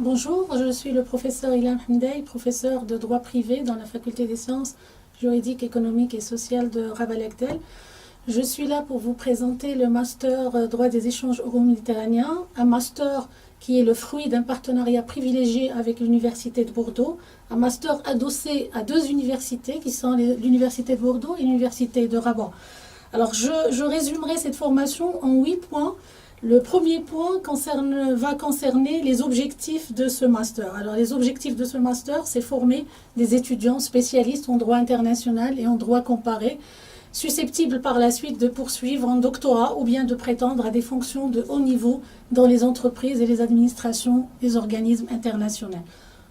Bonjour, je suis le professeur Ilham Hamdaï, professeur de droit privé dans la faculté des sciences juridiques, économiques et sociales de Rabat Agdel. Je suis là pour vous présenter le master droit des échanges euro-méditerranéens, un master qui est le fruit d'un partenariat privilégié avec l'Université de Bordeaux, un master adossé à deux universités qui sont l'Université de Bordeaux et l'Université de Rabat. Alors je résumerai cette formation en 8 points. Le premier point va concerner les objectifs de ce master. Alors les objectifs de ce master, c'est former des étudiants spécialistes en droit international et en droit comparé, susceptibles par la suite de poursuivre un doctorat ou bien de prétendre à des fonctions de haut niveau dans les entreprises et les administrations des organismes internationaux.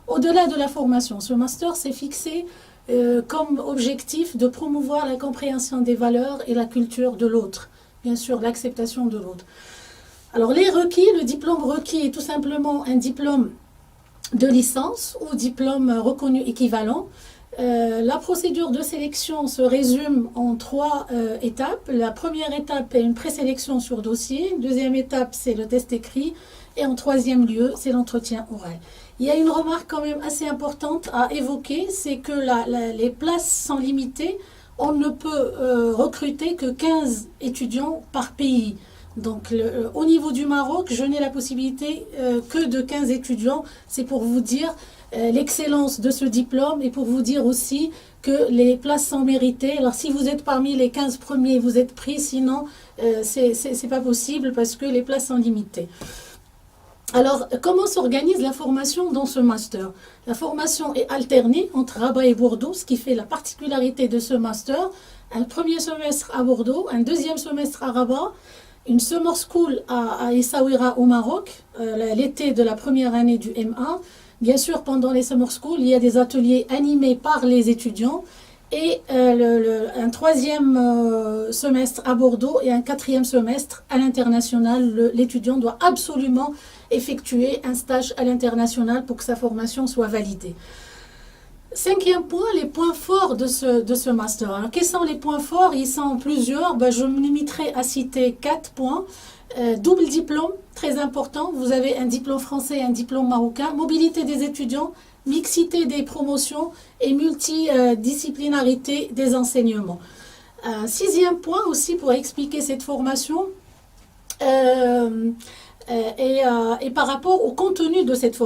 Au-delà de la formation, ce master s'est fixé comme objectif de promouvoir la compréhension des valeurs et la culture de l'autre, bien sûr l'acceptation de l'autre. Alors les requis, le diplôme requis est tout simplement un diplôme de licence ou diplôme reconnu équivalent. La procédure de sélection se résume en 3 étapes. La première étape est une présélection sur dossier. Une deuxième étape, c'est le test écrit. Et en troisième lieu, c'est l'entretien oral. Il y a une remarque quand même assez importante à évoquer, c'est que les places sont limitées. On ne peut recruter que 15 étudiants par pays. Donc au niveau du Maroc, je n'ai la possibilité que de 15 étudiants. C'est pour vous dire l'excellence de ce diplôme et pour vous dire aussi que les places sont méritées. Alors si vous êtes parmi les 15 premiers, vous êtes pris, sinon c'est pas possible parce que les places sont limitées. Alors, comment s'organise la formation dans ce master? La formation est alternée entre Rabat et Bordeaux, ce qui fait la particularité de ce master. Un premier semestre à Bordeaux, un deuxième semestre à Rabat, une summer school à Essaouira au Maroc, l'été de la première année du M1. Bien sûr, pendant les summer schools, il y a des ateliers animés par les étudiants et un troisième semestre à Bordeaux et un quatrième semestre à l'international. L'étudiant doit absolument effectuer un stage à l'international pour que sa formation soit validée. Cinquième point, les points forts de ce master. Alors, quels sont les points forts? Ils sont plusieurs. Je me limiterai à citer 4 points. Double diplôme, très important. Vous avez un diplôme français et un diplôme marocain. Mobilité des étudiants, mixité des promotions et multidisciplinarité des enseignements. Sixième point aussi pour expliquer cette formation. Et par rapport au contenu de cette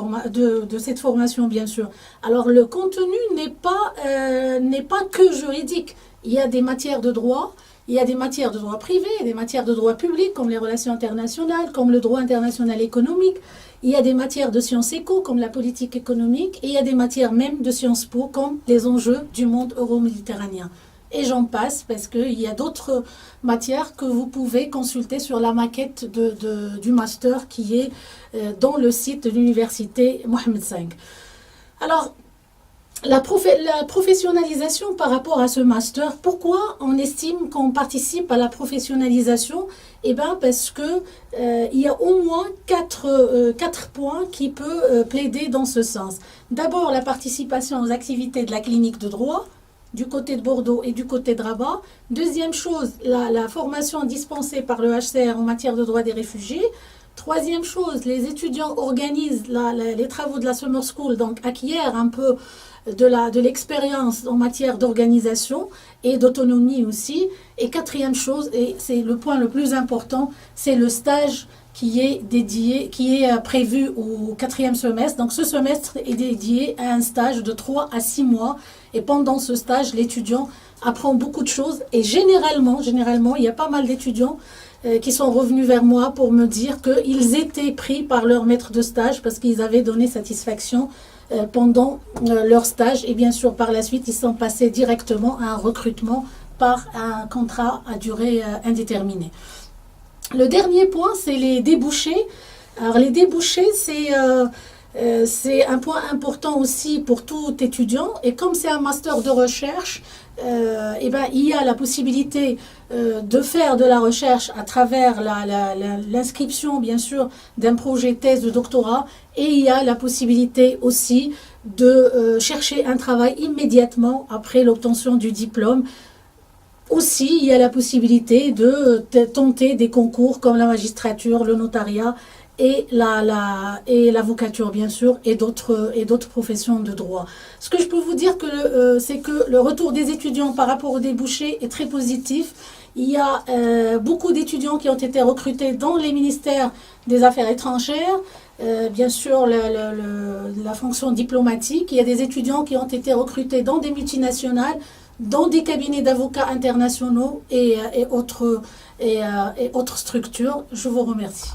formation, bien sûr. Alors, le contenu n'est pas que juridique. Il y a des matières de droit, il y a des matières de droit privé, des matières de droit public, comme les relations internationales, comme le droit international économique. Il y a des matières de sciences éco, comme la politique économique, et il y a des matières même de sciences po, comme les enjeux du monde euro-méditerranéen. Et j'en passe parce qu'il y a d'autres matières que vous pouvez consulter sur la maquette du master qui est dans le site de l'université Mohamed V. Alors, la professionnalisation par rapport à ce master, pourquoi on estime qu'on participe à la professionnalisation? Eh bien, parce que il y a au moins 4 points qui peuvent plaider dans ce sens. D'abord, la participation aux activités de la clinique de droit, du côté de Bordeaux et du côté de Rabat. Deuxième chose, la formation dispensée par le HCR en matière de droit des réfugiés. Troisième chose, les étudiants organisent les travaux de la Summer School, donc acquièrent un peu de l'expérience en matière d'organisation et d'autonomie aussi. Et quatrième chose, et c'est le point le plus important, c'est le stage qui est prévu au quatrième semestre. Donc ce semestre est dédié à un stage de 3 à 6 mois. Et pendant ce stage, l'étudiant apprend beaucoup de choses. Et généralement, il y a pas mal d'étudiants qui sont revenus vers moi pour me dire qu'ils étaient pris par leur maître de stage parce qu'ils avaient donné satisfaction pendant leur stage. Et bien sûr, par la suite, ils sont passés directement à un recrutement par un contrat à durée indéterminée. Le dernier point, c'est les débouchés. Alors, les débouchés, c'est un point important aussi pour tout étudiant. Et comme c'est un master de recherche, il y a la possibilité de faire de la recherche à travers l'inscription, bien sûr, d'un projet thèse de doctorat. Et il y a la possibilité aussi de chercher un travail immédiatement après l'obtention du diplôme. Aussi, il y a la possibilité de tenter des concours comme la magistrature, le notariat et l'avocature, bien sûr, et d'autres professions de droit. Ce que je peux vous dire, c'est que le retour des étudiants par rapport aux débouchés est très positif. Il y a beaucoup d'étudiants qui ont été recrutés dans les ministères des Affaires étrangères, bien sûr la fonction diplomatique. Il y a des étudiants qui ont été recrutés dans des multinationales, dans des cabinets d'avocats internationaux et autres structures. Je vous remercie.